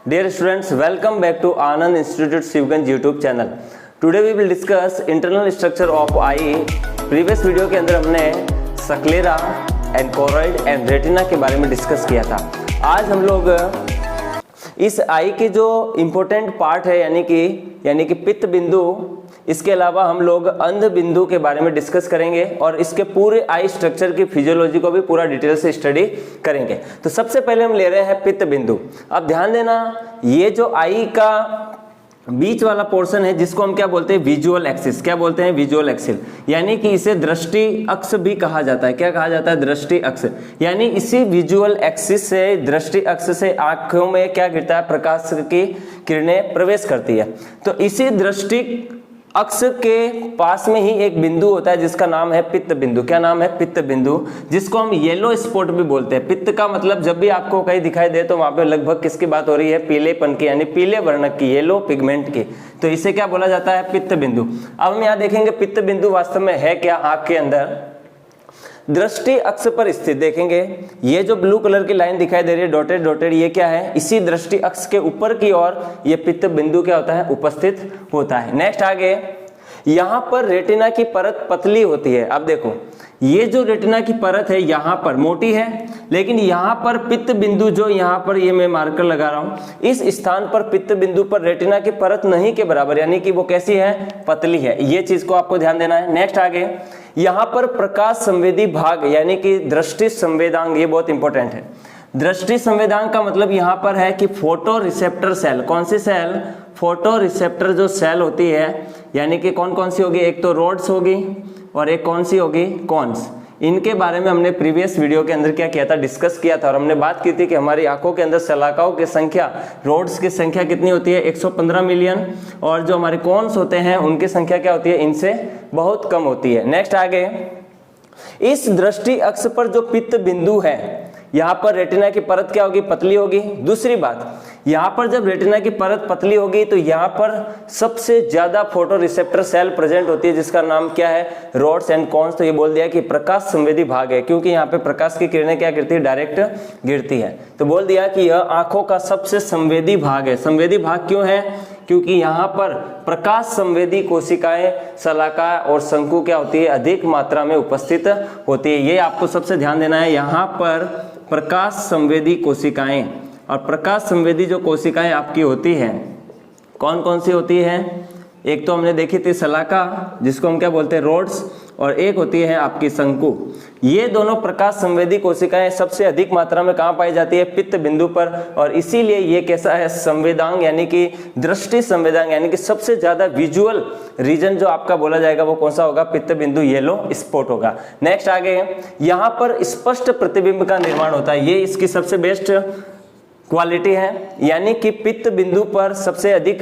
Dear students, welcome back to Anand Institute Sivganj YouTube channel. Today we will discuss internal structure of eye. Previous video के अंदर हमने सक्लेरा and choroid and retina के बारे में discuss किया था। आज हम लोग इस आई के जो इम्पोर्टेंट पार्ट है यानी कि पित्त बिंदु, इसके अलावा हम लोग अंध बिंदु के बारे में डिस्कस करेंगे और इसके पूरे आई स्ट्रक्चर की फिजियोलॉजी को भी पूरा डिटेल से स्टडी करेंगे। तो सबसे पहले हम ले रहे हैं पित्त बिंदु। अब ध्यान देना, ये जो आई का बीच वाला पोर्शन है जिसको हम क्या बोलते हैं, विजुअल एक्सिस। क्या बोलते हैं, विजुअल एक्सिस, यानी कि इसे दृष्टि अक्ष भी कहा जाता है। क्या कहा जाता है, दृष्टि अक्ष। यानी इसी विजुअल एक्सिस से, दृष्टि अक्ष से आंखों में क्या गिरता है, प्रकाश की किरणें प्रवेश करती है। तो इसी दृष्टि अक्ष के पास में ही एक बिंदु होता है जिसका नाम है पित्त बिंदु। क्या नाम है, पित्त बिंदु, जिसको हम येलो स्पॉट भी बोलते हैं। पित्त का मतलब जब भी आपको कहीं दिखाई दे तो वहां पे लगभग किसकी बात हो रही है, पीलेपन की, यानी पीले वर्ण की, येलो पिगमेंट की। तो इसे क्या बोला जाता है, पित्त बिंदु। अब हम यहाँ देखेंगे पित्त बिंदु वास्तव में है क्या। आंख के अंदर दृष्टि अक्ष पर स्थित, देखेंगे ये जो ब्लू कलर की लाइन दिखाई दे रही है, डॉटेड डॉटेड, ये क्या है, इसी दृष्टि अक्ष के ऊपर की ओर ये पित्त बिंदु क्या होता है, उपस्थित होता है। नेक्स्ट आगे, यहां पर रेटिना की परत पतली होती है। अब देखो ये जो रेटिना की परत है यहां पर मोटी है, लेकिन यहां पर पित्त बिंदु, जो यहां पर ये मैं मार्कर लगा रहा हूं, इस स्थान पर पित्त बिंदु पर रेटिना की परत नहीं के बराबर, यानी कि वो कैसी है, पतली है। ये चीज को आपको ध्यान देना है। नेक्स्ट आगे, यहां पर प्रकाश संवेदी भाग यानी कि दृष्टि संवेदांग, ये बहुत इंपॉर्टेंट है। दृष्टि संवेदांग का मतलब यहां पर है कि फोटो रिसेप्टर सेल। कौन सी सेल, फोटो रिसेप्टर जो सेल होती है, यानी कि कौन कौन सी होगी, एक तो रोड्स होगी और एक कौन सी होगी, कॉन्स। इनके बारे में हमने प्रीवियस वीडियो के अंदर क्या किया था, डिस्कस किया था। और हमने बात की थी कि हमारी आंखों के अंदर शलाकाओं की संख्या, रोड्स की संख्या कितनी होती है, 115 मिलियन, और जो हमारे कॉन्स होते हैं उनकी संख्या क्या होती है, इनसे बहुत कम होती है। नेक्स्ट आगे, इस दृष्टि अक्ष पर जो पित्त बिंदु है, यहाँ पर रेटिना की परत क्या होगी, पतली होगी। दूसरी बात, यहाँ पर जब रेटिना की परत पतली होगी तो यहाँ पर सबसे ज्यादा फोटो रिसेप्टर सेल प्रेजेंट होती है जिसका नाम क्या है, रोड्स एंड कॉन्स। तो ये बोल दिया कि प्रकाश संवेदी भाग है, क्योंकि यहाँ पे प्रकाश की किरणें क्या गिरती है, डायरेक्ट गिरती है। तो बोल दिया कि यह आंखों का सबसे संवेदी भाग है। संवेदी भाग क्यों है, क्योंकि यहाँ पर प्रकाश संवेदी कोशिकाएं, शलाका और शंकु क्या होती है, अधिक मात्रा में उपस्थित होती है। ये आपको सबसे ध्यान देना है। यहाँ पर प्रकाश संवेदी कोशिकाएं, और प्रकाश संवेदी जो कोशिकाएं आपकी होती हैं, कौन कौन सी होती हैं, एक तो हमने देखी थी शलाका जिसको हम क्या बोलते हैं, रोड्स, और एक होती है आपकी शंकु। ये दोनों प्रकाश संवेदी कोशिकाएं सबसे अधिक मात्रा में कहाँ पाई जाती है, पित्त बिंदु पर। और इसीलिए ये कैसा है, संवेदांग यानी कि दृष्टि संवेदांग, यानी कि सबसे ज्यादा विजुअल रीजन जो आपका बोला जाएगा वो कौन सा होगा, पित्त बिंदु, येलो स्पॉट होगा। नेक्स्ट आगे, यहाँ पर स्पष्ट प्रतिबिंब का निर्माण होता है। ये इसकी सबसे बेस्ट क्वालिटी है, यानी कि पित्त बिंदु पर सबसे अधिक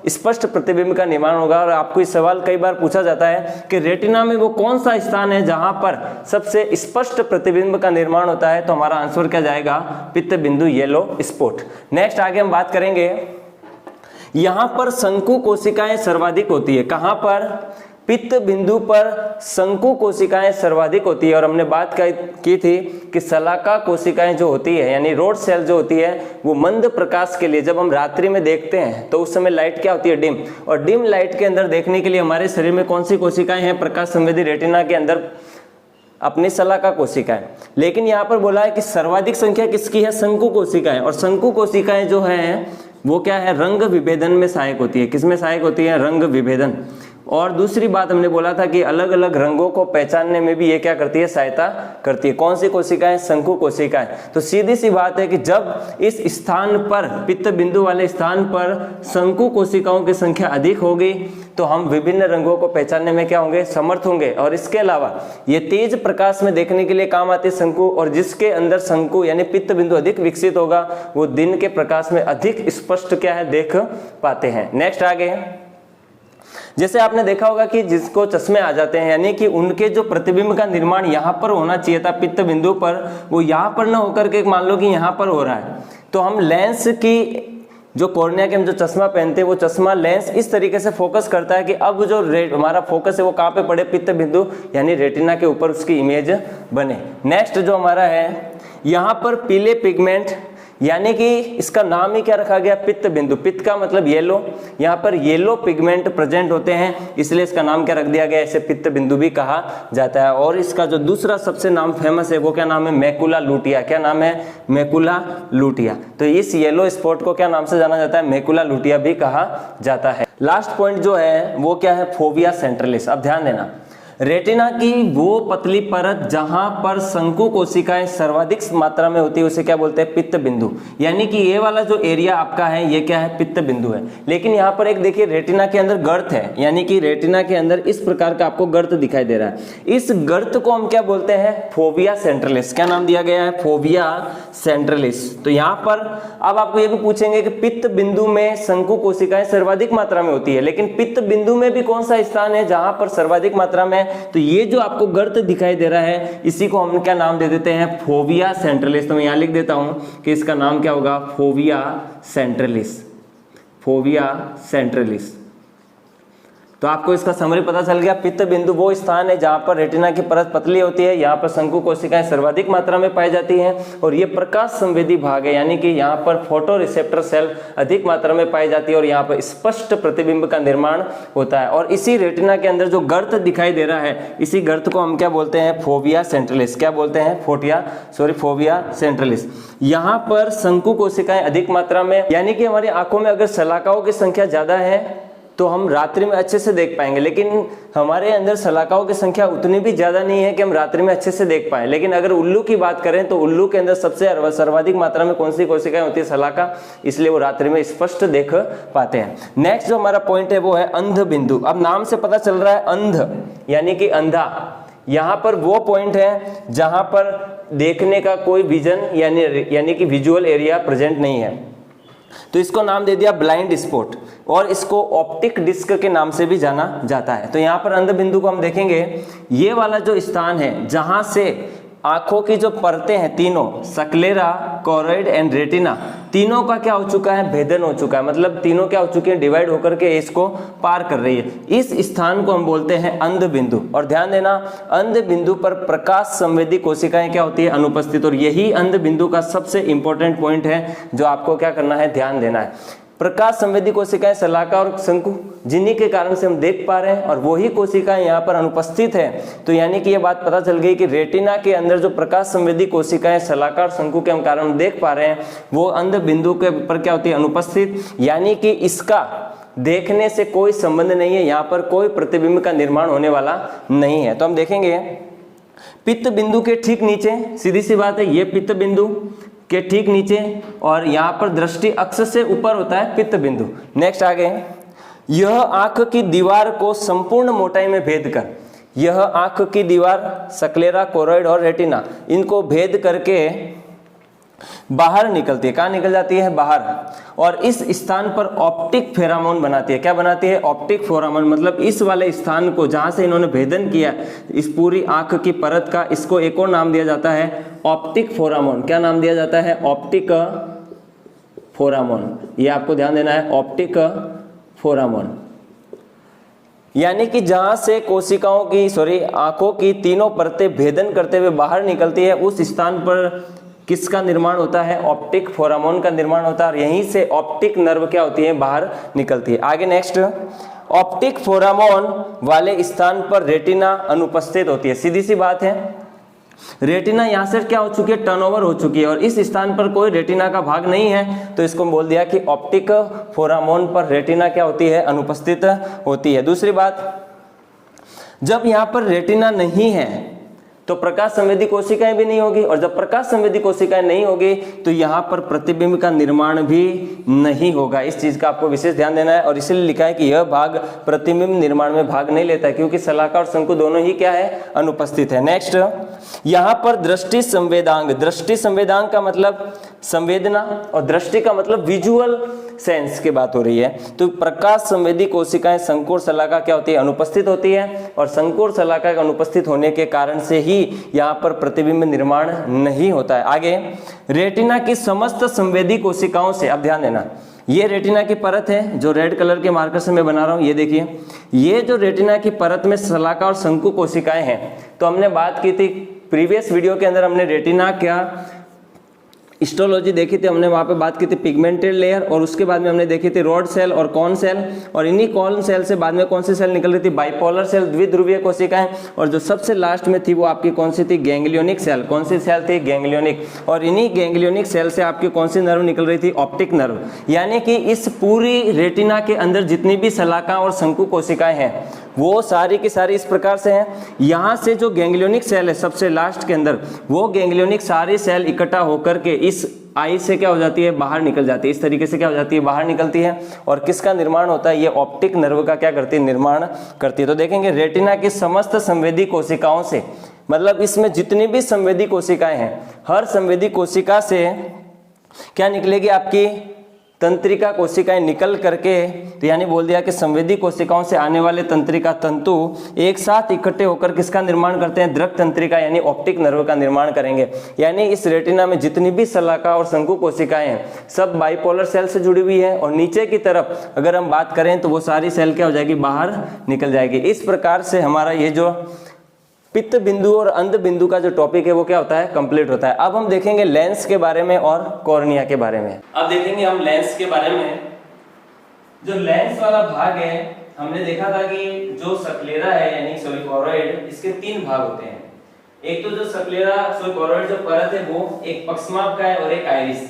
स्पष्ट प्रतिबिंब का निर्माण होगा। और आपको इस सवाल कई बार पूछा जाता है कि रेटिना में वो कौन सा स्थान है जहां पर सबसे स्पष्ट प्रतिबिंब का निर्माण होता है, तो हमारा आंसर क्या जाएगा, पित्त बिंदु, येलो स्पॉट। नेक्स्ट आगे हम बात करेंगे, यहां पर शंकु कोशिकाएं सर्वाधिक होती है। कहां पर, पित्त बिंदु पर शंकु कोशिकाएं सर्वाधिक होती है। और हमने बात की थी कि शलाका कोशिकाएं जो होती है, यानी रोड सेल जो होती है, वो मंद प्रकाश के लिए, जब हम रात्रि में देखते हैं तो उस समय लाइट क्या होती है, डिम, और डिम लाइट के अंदर देखने के लिए हमारे शरीर में कौन सी कोशिकाएं हैं, प्रकाश संवेदी रेटिना के अंदर अपनी शलाका कोशिकाएं। लेकिन यहाँ पर बोला है कि सर्वाधिक संख्या किसकी है, शंकु कोशिकाएं। और शंकु कोशिकाएं जो है वो क्या है, रंग विभेदन में सहायक होती है। किसमें सहायक होती है, रंग विभेदन। और दूसरी बात हमने बोला था कि अलग अलग रंगों को पहचानने में भी ये क्या करती है, सहायता करती है। कौन सी कोशिकाएं, शंकु कोशिकाएं। तो सीधी सी बात है कि जब इस स्थान पर, पित्त बिंदु वाले स्थान पर शंकु कोशिकाओं की संख्या अधिक होगी तो हम विभिन्न रंगों को पहचानने में क्या होंगे, समर्थ होंगे। और इसके अलावा ये तेज प्रकाश में देखने के लिए काम आती है शंकु, और जिसके अंदर शंकु यानी पित्त बिंदु अधिक विकसित होगा वो दिन के प्रकाश में अधिक स्पष्ट क्या है, देख पाते हैं। नेक्स्ट आगे, जैसे आपने देखा होगा कि जिसको चश्मे आ जाते हैं, यानी कि उनके जो प्रतिबिंब का निर्माण यहाँ पर होना चाहिए था पित्त बिंदु पर, वो यहाँ पर न होकर के मान लो कि यहाँ पर हो रहा है, तो हम लेंस की जो कॉर्निया के हम जो चश्मा पहनते हैं वो चश्मा लेंस इस तरीके से फोकस करता है कि अब जो हमारा फोकस है वो कहाँ पे पड़े, पित्त बिंदु यानी रेटिना के ऊपर उसकी इमेज बने। नेक्स्ट जो हमारा है, यहाँ पर पीले पिगमेंट यानी कि इसका नाम ही क्या रखा गया, पित्त बिंदु। पित्त का मतलब येलो, यहाँ पर येलो पिगमेंट प्रेजेंट होते हैं, इसलिए इसका नाम क्या रख दिया गया, इसे पित्त बिंदु भी कहा जाता है। और इसका जो दूसरा सबसे नाम फेमस है वो क्या नाम है, मैकुला लुटिया। क्या नाम है, मैकुला लुटिया। तो इस येलो स्पॉट को क्या नाम से जाना जाता है, मैकुला लुटिया भी कहा जाता है। लास्ट पॉइंट जो है वो क्या है, फोविया सेंट्रलिस। अब ध्यान देना, रेटिना की वो पतली परत जहां पर शंकु कोशिकाएं सर्वाधिक मात्रा में होती है उसे क्या बोलते हैं, पित्त बिंदु। यानी कि ये वाला जो एरिया आपका है ये क्या है, पित्त बिंदु है। लेकिन यहाँ पर एक देखिए रेटिना के अंदर गर्त है, यानी कि रेटिना के अंदर इस प्रकार का आपको गर्त दिखाई दे रहा है। इस गर्त को हम क्या बोलते हैं, फोविया सेंट्रलिस। क्या नाम दिया गया है, फोविया सेंट्रलिस। तो यहाँ पर अब आपको ये भी पूछेंगे कि पित्त बिंदु में शंकु कोशिकाएं सर्वाधिक मात्रा में होती है, लेकिन पित्त बिंदु में भी कौन सा स्थान है जहां पर सर्वाधिक मात्रा में, तो ये जो आपको गर्त दिखाई दे रहा है इसी को हम क्या नाम दे देते हैं, फोविया सेंट्रलिस। तो मैं यहां लिख देता हूं कि इसका नाम क्या होगा, फोविया सेंट्रलिस। Fovea centralis. तो आपको इसका समरी पता चल गया। पित्त बिंदु वो स्थान है जहां पर रेटिना की परत पतली होती है, यहाँ पर शंकु कोशिकाएं सर्वाधिक मात्रा में पाई जाती हैं और ये प्रकाश संवेदी भाग है, यानी कि यहाँ पर फोटो रिसेप्टर सेल अधिक मात्रा में पाई जाती है और यहाँ पर स्पष्ट प्रतिबिंब का निर्माण होता है। और इसी रेटिना के अंदर जो गर्त दिखाई दे रहा है, इसी गर्त को हम क्या बोलते हैं, फोविया सेंट्रलिस। क्या बोलते हैं, फोविया सेंट्रलिस। यहाँ पर शंकु कोशिकाएं अधिक मात्रा में, यानी कि हमारी आंखों में अगर शलाकाओं की संख्या ज्यादा है तो हम रात्रि में अच्छे से देख पाएंगे, लेकिन हमारे अंदर शलाकाओं की संख्या उतनी भी ज्यादा नहीं है कि हम रात्रि में अच्छे से देख पाएं। लेकिन अगर उल्लू की बात करें तो उल्लू के अंदर सबसे सर्वाधिक मात्रा में कौन सी कोशिकाएं होती है, शलाका, इसलिए वो रात्रि में स्पष्ट देख पाते हैं। नेक्स्ट जो हमारा पॉइंट है वो है अंध बिंदु। अब नाम से पता चल रहा है अंध यानी कि अंधा। यहाँ पर वो पॉइंट है जहां पर देखने का कोई विजन यानी कि विजुअल एरिया प्रेजेंट नहीं है, तो इसको नाम दे दिया ब्लाइंड स्पॉट और इसको ऑप्टिक डिस्क के नाम से भी जाना जाता है। तो यहाँ पर अंध बिंदु को हम देखेंगे, ये वाला जो स्थान है जहां से आंखों की जो परतें हैं तीनों, सक्लेरा, कोरॉइड एंड रेटिना, तीनों का क्या हो चुका है, भेदन हो चुका है। मतलब तीनों क्या हो चुके हैं, डिवाइड होकर के इसको पार कर रही है। इस स्थान को हम बोलते हैं अंध बिंदु। और ध्यान देना, अंध बिंदु पर प्रकाश संवेदी कोशिकाएं क्या होती है, अनुपस्थित। और यही अंध बिंदु का सबसे इंपॉर्टेंट पॉइंट है जो आपको क्या करना है, ध्यान देना है। प्रकाश संवेदी कोशिकाएं शलाका और शंकु, जिन्हीं के कारण से हम देख पा रहे हैं, और वही कोशिकाएं यहाँ पर अनुपस्थित है। तो यानी कि ये बात पता चल गई कि रेटिना के अंदर जो प्रकाश संवेदी कोशिकाएं शलाका और शंकु के कारण देख पा रहे हैं वो अंध बिंदु के पर क्या होती है, अनुपस्थित। यानी कि इसका देखने से कोई संबंध नहीं है, यहाँ पर कोई प्रतिबिंब का निर्माण होने वाला नहीं है। तो हम देखेंगे पित्त बिंदु के ठीक नीचे, सीधी सी बात है, ये पित्त बिंदु के ठीक नीचे, और यहाँ पर दृष्टि अक्ष से ऊपर होता है पित्त बिंदु। नेक्स्ट आगे, यह आंख की दीवार को संपूर्ण मोटाई में भेद कर, यह आंख की दीवार सक्लेरा, कोरॉइड और रेटिना, इनको भेद करके बाहर निकलती है। कहाँ निकल जाती है, बाहर। और इस स्थान पर ऑप्टिक फेरामोन बनाती है। क्या बनाती है, ऑप्टिक फेरामोन। मतलब इस वाले स्थान को जहां से इन्होंने भेदन किया इस पूरी आंख की परत का, इसको एक और नाम दिया जाता है ऑप्टिक फोरामोन। क्या नाम दिया जाता है, ऑप्टिक फोरामोन। ये आपको ध्यान देना है, ऑप्टिक फोरामोन। यानी कि जहां से कोशिकाओं की आंखों की तीनों परतें भेदन करते हुए बाहर निकलती है, उस स्थान पर किसका निर्माण होता है, ऑप्टिक फोरामोन का निर्माण होता है। और यहीं से ऑप्टिक नर्व क्या होती है, बाहर निकलती है। आगे नेक्स्ट, ऑप्टिक फोरामोन वाले स्थान पर रेटिना अनुपस्थित होती है। सीधी सी बात है, रेटिना यहाँ से क्या हो चुकी है, टर्नओवर हो चुकी है, और इस स्थान पर कोई रेटिना का भाग नहीं है। तो इसको बोल दिया कि ऑप्टिक फोरामोन पर रेटिना क्या होती है, अनुपस्थित होती है। दूसरी बात, जब यहाँ पर रेटिना नहीं है तो प्रकाश संवेदी कोशिकाएं भी नहीं होगी, और जब प्रकाश संवेदी कोशिकाएं नहीं होगी तो यहाँ पर प्रतिबिंब का निर्माण भी नहीं होगा। इस चीज का आपको विशेष ध्यान देना है। और इसलिए लिखा है कि यह भाग प्रतिबिंब निर्माण में भाग नहीं लेता है, क्योंकि शलाका और शंकु दोनों ही क्या है, अनुपस्थित है। नेक्स्ट, यहाँ पर दृष्टि संवेदांग, दृष्टि संवेदांग का मतलब संवेदना, और दृष्टि का मतलब विजुअल सेंस की बात हो रही है। तो प्रकाश संवेदी कोशिकाएं शंकु और शलाका क्या होती है, अनुपस्थित होती है, और शंकु और शलाका के अनुपस्थित होने के कारण से ही यहाँ पर प्रतिबिंब निर्माण नहीं होता है। आगे, रेटिना की समस्त संवेदी कोशिकाओं से, अब ध्यान देना, ये रेटिना की परत है जो रेड कलर के मार्कर से मैं बना रहा हूं, ये देखिए, ये जो रेटिना की परत में शलाका और शंकु कोशिकाएं हैं। तो हमने बात की थी प्रीवियस वीडियो के अंदर, हमने रेटिना क्या हिस्टोलॉजी देखी थी हमने, वहाँ पे बात की थी पिगमेंटेड लेयर, और उसके बाद में हमने देखी थी रॉड सेल और कॉन सेल, और इन्हीं कॉन सेल से बाद में कौन सी सेल निकल रही थी, बाइपोलर सेल, द्विध्रुवीय कोशिकाएं, और जो सबसे लास्ट में थी वो आपकी कौन सी थी, गैंग्लियोनिक सेल। कौन सी सेल थी, गैंग्लियोनिक। और इन्हीं गैंग्लियोनिक सेल से आपकी कौन सी नर्व निकल रही थी, ऑप्टिक नर्व। यानी कि इस पूरी रेटिना के अंदर जितनी भी शलाका और शंकु कोशिकाएं हैं वो सारी की सारी इस प्रकार से हैं। यहाँ से जो गैंग्लियोनिक सेल है सबसे लास्ट के अंदर, वो गैंग्लियोनिक सारी सेल इकट्ठा होकर के इस आई से क्या हो जाती है, बाहर निकल जाती है। इस तरीके से क्या हो जाती है, बाहर निकलती है। और किसका निर्माण होता है, ये ऑप्टिक नर्व का क्या करती है, निर्माण करती है। तो देखेंगे रेटिना की समस्त संवेदी कोशिकाओं से, मतलब इसमें जितनी भी संवेदी कोशिकाएं हैं, हर संवेदी कोशिका से क्या निकलेगी, आपकी तंत्रिका कोशिकाएं निकल करके, तो यानी बोल दिया कि संवेदी कोशिकाओं से आने वाले तंत्रिका तंतु एक साथ इकट्ठे होकर किसका निर्माण करते हैं, दृक तंत्रिका यानी ऑप्टिक नर्व का निर्माण करेंगे। यानी इस रेटिना में जितनी भी शलाका और शंकु कोशिकाएं हैं सब बाइपोलर सेल से जुड़ी हुई है, और नीचे की तरफ अगर हम बात करें तो वो सारी सेल क्या हो जाएगी, बाहर निकल जाएगी। इस प्रकार से हमारा ये जो पित्त बिंदु और अंध बिंदु का जो टॉपिक है वो क्या होता है, कंप्लीट होता है। अब हम देखेंगे लेंस के बारे में और कॉर्निया के बारे में। अब देखेंगे हम लेंस के बारे में। जो लेंस वाला भाग है, हमने देखा था कि जो सक्लेरा है यानी सॉरी कोरोइड, इसके 3 भाग होते हैं। एक तो जो सक्लेरा सॉरी कोरोइड जो परत है वो एक पक्षमाप का है और एक आइरिस।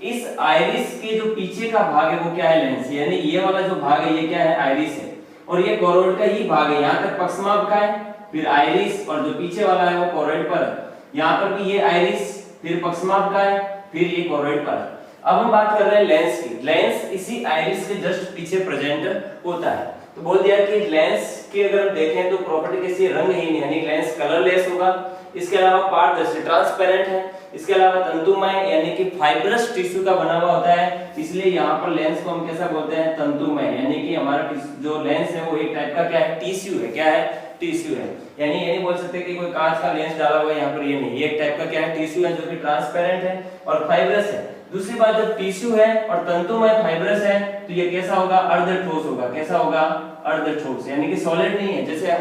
इस आइरिस के जो पीछे का भाग है वो क्या है, लेंस। यानी ये वाला जो भाग है ये क्या है, आइरिस है, और ये कोरोइड का ही भाग है। यहाँ तक पक्षमाप का है, फिर आइरिस, और जो पीछे वाला है वो कोरोइड पर। यहाँ पर भी ये आइरिस, फिर पक्षमाप का है, फिर ये कोरोइड पर। अब हम बात कर रहे हैं लेंस की। लेंस इसी आइरिस के जस्ट पीछे प्रेजेंट होता है। तो बोल दिया कि लेंस की अगर हम देखें तो प्रॉपर्टी कैसी है, रंगहीन, यानी लेंस कलरलेस होगा। इसके अलावा पारदर्शी ट्रांसपेरेंट है। इसके अलावा तंतुमय यानी कि फाइब्रस टिश्यू का बना हुआ होता है, इसलिए यहाँ पर लेंस को हम कैसा बोलते हैं, तंतुमय। यानी कि हमारा जो लेंस है वो एक टाइप का क्या है, टिश्यू है। क्या है, टिश्यू है। यानी ये नहीं बोल सकते कि कोई कांच का लेंस डाला हुआ है यहाँ पर, ये नहीं, ये एक टाइप का क्या है, टिश्यू है जो कि ट्रांसपेरेंट है और फाइब्रस है। दूसरी बात, जब टिश्यू है और तंतुमय फाइब्रस है तो ये कैसा होगा, अर्धठोस होगा। कैसा होगा, अर्धठोस, यानी कि सॉलिड नहीं है। जैसे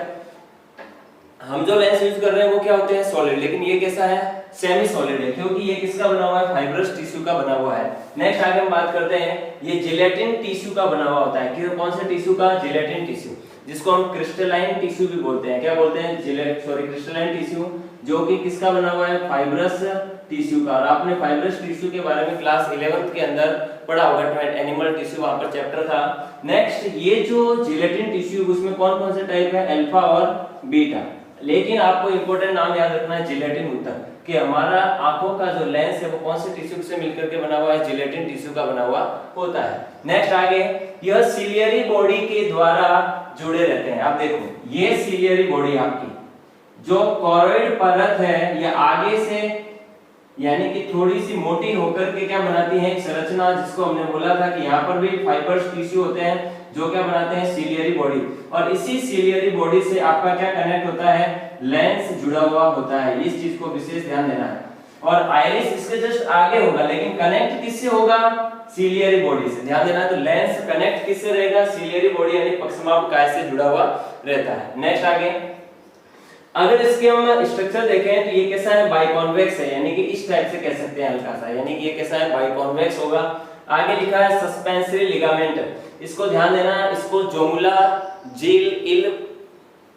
हम जो लेंस यूज कर रहे हैं वो क्या होते हैं, सॉलिड, लेकिन ये कैसा है, सेमी सॉलिड है, क्योंकि ये किसका बना हुआ है, फाइब्रस टिश्यू का बना हुआ है। नेक्स्ट आगे हम बात करते हैं, ये जिलेटिन टिश्यू का बना हुआ होता है। कि कौन से टिश्यू का, जिलेटिन टिश्यू, जिसको हम क्रिस्टलाइन टिश्यू भी बोलते हैं। क्या बोलते हैं, क्रिस्टलाइन टिश्यू, जो कि किसका बना हुआ है, फाइब्रस टिश्यू का। और आपने फाइब्रस टिश्यू के बारे में क्लास 11th के अंदर पढ़ा होगा, एनिमल टिश्यू वहां पर चैप्टर था। नेक्स्ट, ये जो जिलेटिन टिश्यू उसमें कौन कौन से टाइप है, अल्फा और बीटा। लेकिन आपको इंपॉर्टेंट नाम याद रखना है, जिलेटिन ऊतक, कि हमारा आंखों का जो लेंस है वो कौन से टिश्यू से मिलकर के बना हुआ है, जिलेटिन टिश्यू का बना हुआ होता है। नेक्स्ट आगे, यह सिलियरी बॉडी के द्वारा जुड़े रहते हैं। आप देखो, ये सिलियरी बॉडी आपकी जो कोरोइड परत है, ये आगे से यानी कि थोड़ी सी मोटी होकर के क्या बनाती है, एक संरचना, जिसको हमने बोला था कि यहाँ पर भी फाइबर्स टिश्यू होते हैं जो क्या बनाते हैं, सिलियरी बॉडी। और इसी सिलियरी बॉडी से आपका क्या कनेक्ट होता है, लेंस जुड़ा हुआ होता है। इस चीज को विशेष ध्यान देना है। और आइरिस इसके जस्ट आगे होगा, लेकिन कनेक्ट किससे होगा, सिलियरी बॉडी से। ध्यान देना है, तो लेंस कनेक्ट किससे रहेगा, सिलियरी बॉडी यानी पक्षमाप काय से जुड़ा हुआ रहता है। नेक्स्ट आगे, अगर इसके हम स्ट्रक्चर देखें तो ये कैसा है, बाइकॉन्वेक्स है, यानी कि इस टाइप से कह सकते हैं हल्का सा, यानी कि ये कैसा है, बाइकॉन्वेक्स होगा। आगे लिखा है सस्पेंसरी लिगामेंट, इसको ध्यान देना, इसको जोमुला जील इल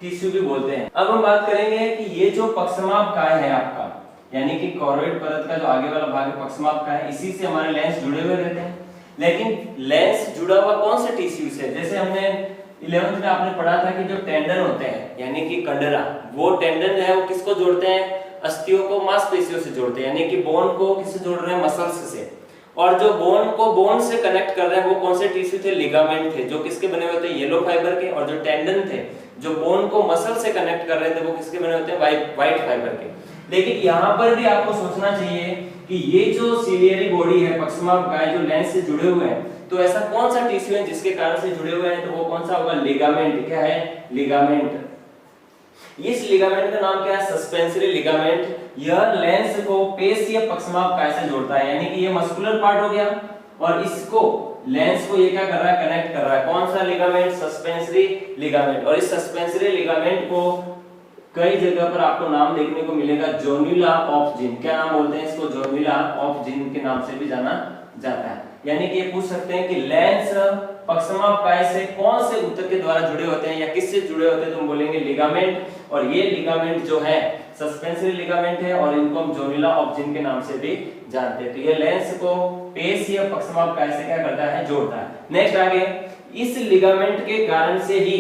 टिश्यू भी बोलते हैं। अब हम बात करेंगे कि ये जो पक्षमाप काय है आपका, यानी कि कोरोइड परत का जो आगे वाला भाग है पक्षमाप का है, इसी से हमारे लेंस जुड़े हुए रहते हैं। लेकिन लेंस जुड़ा हुआ कौन से टिश्यू से, जैसे हमने 11th में आपने पढ़ा था कि जो टेंडन होते हैं यानी कि कंडरा, वो टेंडन जो है वो किसको जोड़ते हैं, अस्थियों को मांसपेशियों से जोड़ते हैं, यानी कि बोन को किससे जोड़ रहे हैं, मसल्स से। और जो बोन को बोन से कनेक्ट कर रहे हैं वो कौन से टिश्यू थे, लिगामेंट थे, जो किसके बने हुए थे, येलो फाइबर के। और जो टेंडन थे जो बोन को मसल से कनेक्ट कर रहे थे वो किसके बने होते हैं, व्हाइट फाइबर के। लेकिन यहाँ पर भी आपको सोचना चाहिए कि ये जो सिलियरी बॉडी है पक्षमाप काय जो लेंस से जुड़े हुए हैं, तो ऐसा कौन सा टिश्यू है जिसके कारण से जुड़े हुए हैं, तो वो कौन सा होगा, लिगामेंट। क्या है, लिगामेंट। इस लिगामेंट का नाम क्या है, सस्पेंसरी लिगामेंट। यह लेंस को पेशीय पक्षमाप काय से जोड़ता है, यानी कि ये मस्कुलर पार्ट हो गया और इसको लेंस को ये क्या कर रहा है, कनेक्ट कर रहा है। कौन सा लिगामेंट, सस्पेंसरी लिगामेंट। और इस सस्पेंसरी लिगामेंट को कई जगह पर आपको नाम देखने को मिलेगा जोनुला ऑफ जिन। क्या नाम बोलते हैं इसको? जोनुला ऑफ जिन के नाम से भी जाना जाता है। यानी कि ये पूछ सकते हैं कि लेंस पक्षमापकाय से कौन से ऊतक के द्वारा जुड़े होते हैं या किससे जुड़े होते हैं, तो हम बोलेंगे लिगामेंट। और ये लिगामेंट जो है सस्पेंसरी लिगामेंट है और इनको हम जोनुला ऑफ जिन के नाम से भी जानते हैं। तो ये लेंस को पेशी या पक्षमापकाय से क्या करता है? जोड़ता है। नेक्स्ट आगे, इस लिगामेंट के कारण से ही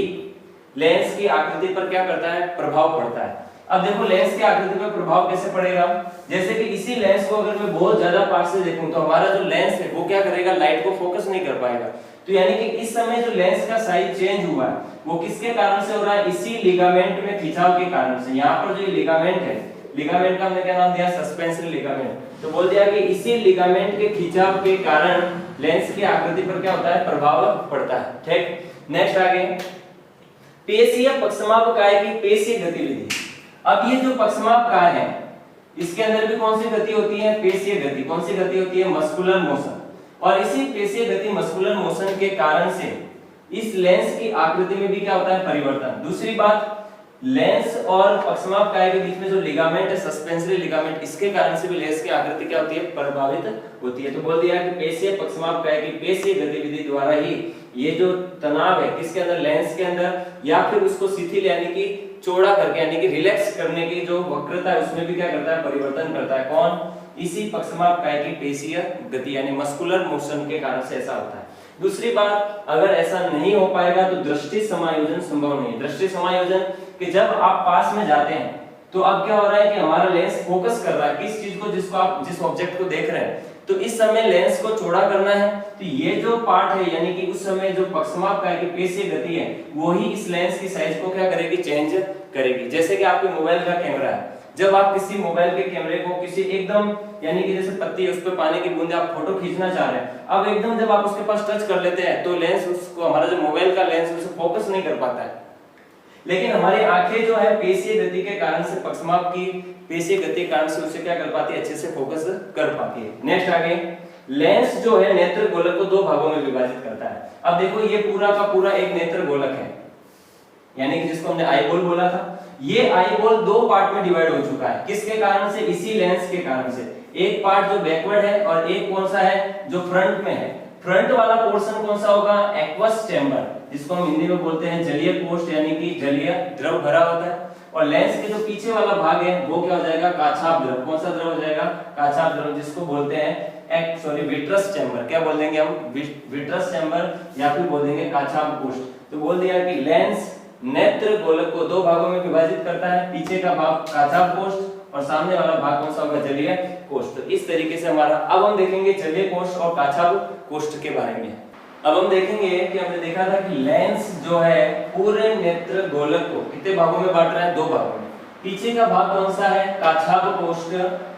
लेंस की आकृति पर क्या करता है? प्रभाव पड़ता है। अब देखो लेंस की आकृति पर प्रभाव कैसे पड़ेगा? जैसे कि इसी लेंस को अगर मैं बहुत ज्यादा पास से देखूं तो हमारा जो लेंस है वो क्या करेगा? लाइट को फोकस नहीं कर पाएगा। तो यानी कि इस समय जो लेंस का साइज चेंज हुआ है वो किसके कारण से हो रहा है? इसी लिगामेंट में खिंचाव के कारण से। यहाँ पर जो लिगामेंट है, लिगामेंट का हमने क्या नाम दिया? Suspensory ligament. तो बोल दिया कि इसी लिगामेंट के खिंचाव के कारण लेंस की आकृति पर क्या होता है? प्रभाव पड़ता है। ठीक, नेक्स्ट आगे, पेशीय पक्षमापकाय की पेशीय गतिविधि। अब ये जो पक्षमापकाय है इसके अंदर भी कौन सी गति होती है? पेशीय गति। कौन सी गति होती है? Muscular motion. और इसी पेशीय गति मस्कुलर मोशन के कारण से इस लेंस की आकृति में भी क्या होता है? परिवर्तन। दूसरी बात, लेंस और पक्षमापकाय के बीच में जो लिगामेंट है सस्पेंसरी लिगामेंट, इसके कारण से भी लेंस की आकृति क्या होती है? प्रभावित होती है। तो बोल दिया कि पेशीय पक्षमापकाय की पेशीय गतिविधि द्वारा ही ये जो तनाव है किसके अंदर? लेंस के अंदर, या फिर उसको शिथिल यानी कि चौड़ा करके यानी कि रिलैक्स करने की जो वक्रता है उसमें भी क्या करता है? परिवर्तन करता है। कौन? इसी पक्षमापकाय की पेशीय गति यानी मस्कुलर मोशन के कारण से ऐसा होता है। दूसरी बात, अगर ऐसा नहीं हो पाएगा तो दृष्टि समायोजन संभव नहीं है। दृष्टि समायोजन कि जब आप पास में जाते हैं तो अब क्या हो रहा है कि हमारा लेंस फोकस कर रहा है किस चीज को, जिसको आप जिस ऑब्जेक्ट को देख रहे हैं, तो इस समय लेंस को चौड़ा करना है। तो ये जो पार्ट है यानी कि उस समय जो पक्षमापकाय की पेशीय गति है वो ही इस लेंस की साइज को क्या करेगी? चेंज करेगी। जैसे कि आपके मोबाइल का कैमरा है, जब आप किसी मोबाइल के कैमरे को किसी एकदम यानी कि जैसे पत्ती है उस पर पानी की बूंदे आप फोटो खींचना चाह रहे हैं, अब एकदम जब आप उसके पास टच कर लेते हैं तो लेंस उसको, हमारा जो मोबाइल का लेंस उसे फोकस नहीं कर पाता है। लेकिन हमारी आंखें जो है पेशीय गति के कारण से, पक्षमाप की पेशीय गति के कारण से उसे क्या कर पाती है? अच्छे से फोकस कर पाती है। नेक्स्ट आगे, लेंस जो है नेत्र गोलक को दो भागों में विभाजित करता है। अब देखो ये पूरा का पूरा एक नेत्र गोलक है, यानी कि जिसको हमने आई बॉल बोला था। ये आई बॉल दो पार्ट में डिवाइड हो चुका है। किसके कारण से? इसी लेंस के कारण से। एक पार्ट जो बैकवर्ड है और एक कौन सा है? जो फ्रंट में है। फ्रंट वाला पोर्शन कौन सा होगा? एक्वस चैम्बर, जिसको हम हिंदी में बोलते हैं जलीय कोष्ठ यानी कि जलीय द्रव भरा होता है। और लेंस के जो पीछे वाला भाग है वो क्या हो जाएगा? काछाप द्रव। कौन सा द्रव हो जाएगा? काछाप द्रव, जिसको बोलते हैं विट्रस चैम्बर। क्या बोल देंगे हम? विट्रस चैम्बर या फिर बोल देंगे काछाप कोष्ठ। तो बोल दिया कि लेंस नेत्र गोलक को दो भागों में विभाजित करता है। पीछे का भाग काछाप कोष्ठ और सामने वाला भाग कौन सा होगा? जलीय कोष्ठ। तो इस तरीके से हमारा, अब हम देखेंगे जलीय कोष्ठ और काछाप कोष्ठ के बारे में। अब हम देखेंगे कि हमने देखा था कि लेंस जो है पूरे नेत्र गोलक को कितने भागों में बांट रहा है? दो भागों में। पीछे का भाग कौन सा है? काछाप कोष्ठ,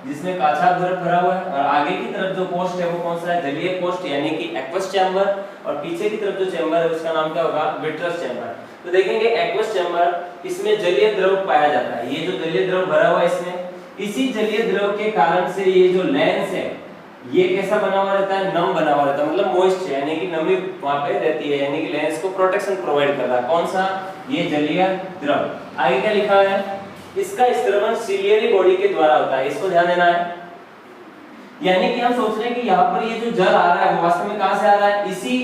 जिसमें काछाप द्रव भरा हुआ है। और आगे की तरफ जो कोष्ठ है वो कौन सा है? जलीय कोष्ठ यानी कि एक्वस चैम्बर। और पीछे की तरफ जो चैम्बर है उसका नाम क्या होगा? Vitreous chamber. तो देखेंगे एक्वस चैम्बर, इसमें जलीय द्रव पाया जाता है। ये जो जलीय द्रव भरा हुआ है इसमें, इसी जलीय द्रव के कारण से ये जो लेंस है ये कैसा बना हुआ रहता है? नम बना हुआ रहता है, मतलब मॉइस्ट है, यानी कि नमी वहां पे रहती है, यानी कि लेंस को प्रोटेक्शन प्रोवाइड कर रहा है। कौन सा? ये जलीय द्रव। आगे क्या लिखा है? इसका स्त्रवण सिलियरी बॉडी के द्वारा होता है। इसको ध्यान देना है। यानी कि हम सोच रहे हैं कि यहाँ पर ये जो जल आ रहा है वो वास्तव में कहां से आ रहा है? इसी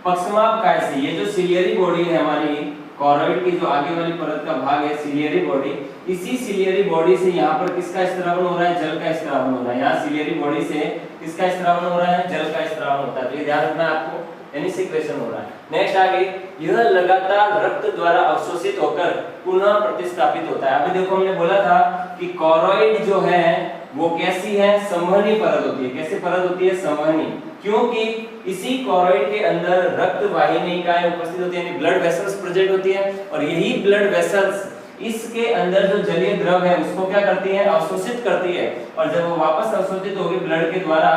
पक्षमापकाय से। ये जो सिलियरी बॉडी है हमारी कॉर्ड की जो आगे वाली परत का भाग है सिलियरी बॉडी, इसी सिलियरी बॉडी से यहाँ पर किसका स्त्रावन हो रहा है? जल का स्त्रावन हो रहा है। यहाँ सिलियरी बॉडी से किसका स्त्रावन हो रहा है? जल का स्त्रावन होता है। तो ये ध्यान रखना है आपको, यानी सिक्रेशन हो रहा है। नेक्स्ट आगे, यह लगातार रक्त द्वारा अवशोषित होकर पुनः प्रतिस्थापित होता है। अभी देखो हमने बोला था कि कॉर्ड जो है वो कैसी है? संवहनी परत होती है। कैसे परत होती है? संवहनी। क्योंकि इसी कॉर्ड के अंदर रक्त वाहिनिकाएं उपस्थित होती है, यानी ब्लड वेसल्स प्रेजेंट होती है। और यही ब्लड वेसल्स इसके अंदर जो जलीय द्रव है उसको क्या करती है? अवशोषित करती है। और जब वो वापस अवशोषित होगी ब्लड के द्वारा,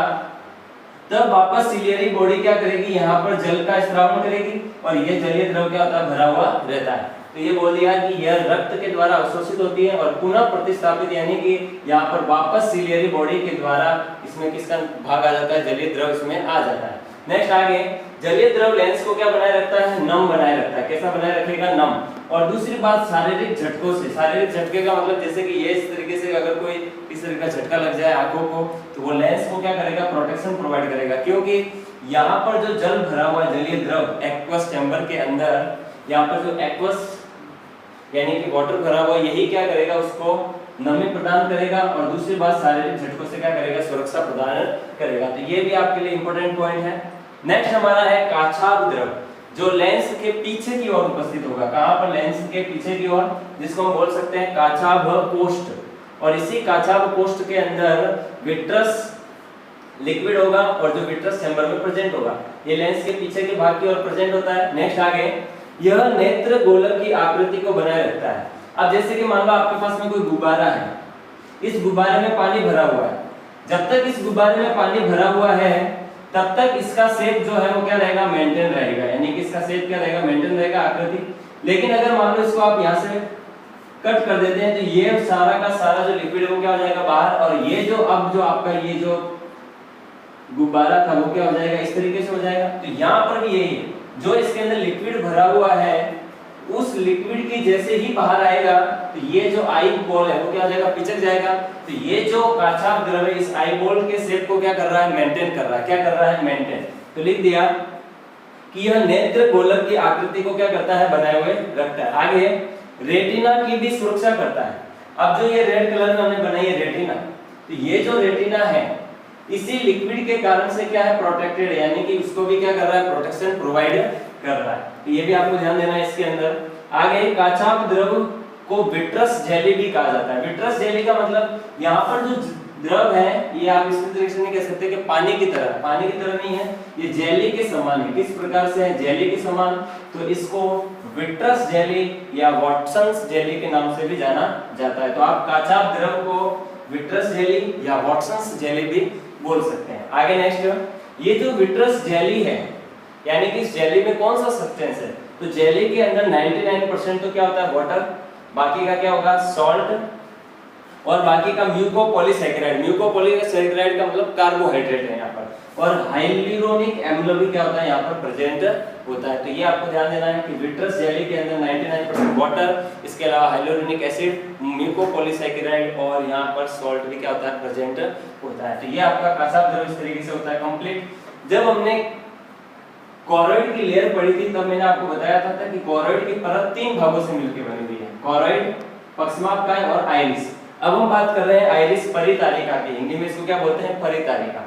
तब वापस सिलियरी बॉडी क्या करेगी? यहाँ पर जल का स्त्रावन करेगी और ये जलीय द्रव क्या होता है? भरा हुआ रहता है। तो ये बोल दिया कि यह रक्त के द्वारा अवशोषित होती है और पुनः प्रतिस्थापित, यानी कि यहाँ पर वापस सिलियरी बॉडी के द्वारा इसमें किसका भाग आ जाता है? जलीय द्रव इसमें आ जाता है। नेक्स्ट आगे, जलीय द्रव लेंस को क्या बनाए रखता है, नम बनाए रखता है। कैसा बनाए रखेगा, नम। और दूसरी बात, शारीरिक झटकों से। शारीरिक झटके का मतलब जैसे कि ये इस तरीके से अगर कोई इस तरह का झटका लग जाए आंखों को, तो वो लेंस को क्या करेगा, प्रोटेक्शन प्रोवाइड करेगा। क्योंकि यहाँ पर जो जल भरा हुआ जलीय द्रव एक्वस चैम्बर के अंदर, यहाँ पर जो एक्वस यानी कि वाटर भरा हुआ, यही क्या करेगा, उसको नमी प्रदान करेगा। और दूसरी बात, शारीरिक झटकों से क्या करेगा, सुरक्षा प्रदान करेगा। तो ये भी आपके लिए इंपॉर्टेंट पॉइंट है। नेक्स्ट हमारा है काछाभ द्रव, जो लेंस के पीछे की ओर उपस्थित होगा। कहां पर, लेंस के पीछे की ओर, जिसको हम बोल सकते हैं काछाभ कोष्ठ। और इसी काछाभ कोष्ठ के अंदर विट्रस लिक्विड होगा और जो विट्रस चैम्बर में प्रेजेंट होगा। ये लेंस के पीछे के भाग की ओर प्रेजेंट होता है। नेक्स्ट आगे, यह नेत्र गोलक की आकृति को बनाए रखता है। अब जैसे कि मान लो आपके पास में कोई गुब्बारा है, इस गुब्बारे में पानी भरा हुआ है। जब तक इस गुब्बारे में पानी भरा हुआ है तब तक इसका शेप जो है वो क्या रहेगा, मेंटेन रहेगा। यानी कि इसका शेप क्या रहेगा, मेंटेन रहेगा, आकृति। लेकिन अगर मान लो इसको आप यहाँ से कट कर देते हैं तो ये सारा का सारा जो लिक्विड है वो क्या हो जाएगा, बाहर। और ये जो अब जो आपका ये जो गुब्बारा था वो क्या हो जाएगा, इस तरीके से हो जाएगा। तो यहाँ पर भी यही है, जो इसके अंदर लिक्विड भरा हुआ है उस लिक्विड की जैसे ही बाहर आएगा तो ये जो आई बॉल है वो क्या हो जाएगा, पिचक जाएगा। तो ये जो काछाभ द्रव है इस आई बॉल के शेप को क्या कर रहा है, मेंटेन कर रहा है। क्या कर रहा है, मेंटेन। तो लिख दिया कि यह नेत्र गोलक की आकृति को क्या करता है, बनाए हुए रखता है। आगे, रेटिना की भी सुरक्षा करता है। अब जो ये रेड कलर में हमने बनाई है रेटिना, तो ये जो रेटिना है इसी लिक्विड के कारण से क्या है, प्रोटेक्टेड, यानी कि उसको भी क्या कर रहा है, प्रोटेक्शन प्रोवाइड कर रहा है। तो ये भी आपको ध्यान देना है इसके अंदर। आगे, काछाभ द्रव को विट्रस जेली भी कहा जाता है। विट्रस जेली का मतलब यहाँ पर जो द्रव है ये आप इस तरीके से नहीं कह सकते कि पानी की तरह, पानी की तरह नहीं है, ये जेली के समान है। किस प्रकार से है, जेली के समान। तो इसको विट्रस जेली या वाटसन्स जेली के नाम से भी जाना जाता है। तो आप काछाभ द्रव को विट्रस जेली या वाटसन्स जेली भी बोल सकते हैं। आगे नेक्स्ट, ये जो विट्रस जेली है यानी कि इस जेली में कौन सा सब्सटेंस है, तो जेली के अंदर 99% तो क्या होता है, वाटर, बाकी का क्या होगा, सॉल्ट, और बाकी का म्यूकोपॉलीसैकेराइड। म्यूकोपॉलीसैकेराइड का मतलब कार्बोहाइड्रेट है यहाँ पर। और हाइल्यूरोनिक एम्ल भी क्या होता है यहाँ पर प्रेजेंट होता है। तो ये आपको ध्यान देना है कि विट्रस जेली के अंदर 99% वाटर, इसके अलावा हाइल्यूरोनिक एसिड, म्यूकोपॉलीसैकेराइड और यहाँ पर सॉल्ट भी क्या होता है, प्रेजेंट होता है। तो ये आपका काछाभ द्रव इस तरीके से होता है कंप्लीट। जब हमने कोरोइड की लेयर पढ़ी थी तब मैंने आपको बताया था कि कोरोइड की परत 3 भागों से मिलकर बनी हुई है, कोरोइड, पक्षमापकाय और आइरिस। अब हम बात कर रहे हैं आइरिस परितारिका की, हिंदी में इसको क्या बोलते हैं, परितारिका।